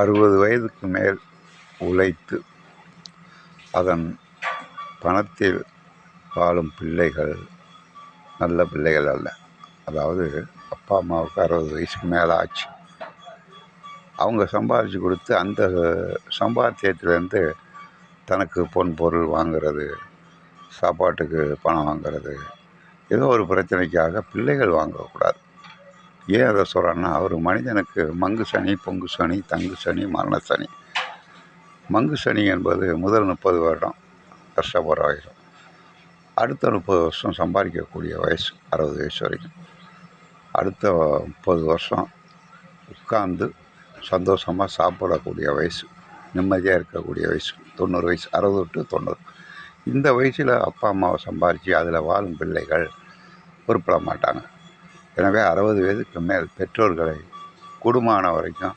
60 வயதுக்கு மேல் உழைத்து அதன் பணத்தில் வாழும் பிள்ளைகள் நல்ல பிள்ளைகள் அல்ல. அதாவது அப்பா அம்மாவுக்கு 60 வயசுக்கு மேலே ஆச்சு, அவங்க சம்பாதிச்சு கொடுத்து அந்த சம்பாத்தியத்திலேருந்து தனக்கு பொன் பொருள் வாங்கிறது, சாப்பாட்டுக்கு பணம் வாங்கிறது, ஏதோ ஒரு பிரச்சனைக்காக பிள்ளைகள் வாங்கக்கூடாது. ஏன் அதை சொல்கிறேன்னா, ஒரு மனிதனுக்கு மங்கு சனி, பொங்கு சனி, தங்கு சனி, மரண சனி. மங்கு சனி என்பது முதல் 30 வருடம் கஷ்டப்படுற வயசு, அடுத்த 30 வருஷம் சம்பாதிக்கக்கூடிய வயசு 60 வயசு வரைக்கும், அடுத்த 30 வருஷம் உட்கார்ந்து சந்தோஷமாக சாப்பிடக்கூடிய வயசு, நிம்மதியாக இருக்கக்கூடிய வயசு 90 வயசு, 60 to 90. இந்த வயசில் அப்பா அம்மாவை சம்பாதிச்சு அதில் வாழும் பிள்ளைகள் பொறுப்பட மாட்டாங்க. எனவே 60 வயதுக்கு மேல் பெற்றோர்களை கூடுமான வரைக்கும்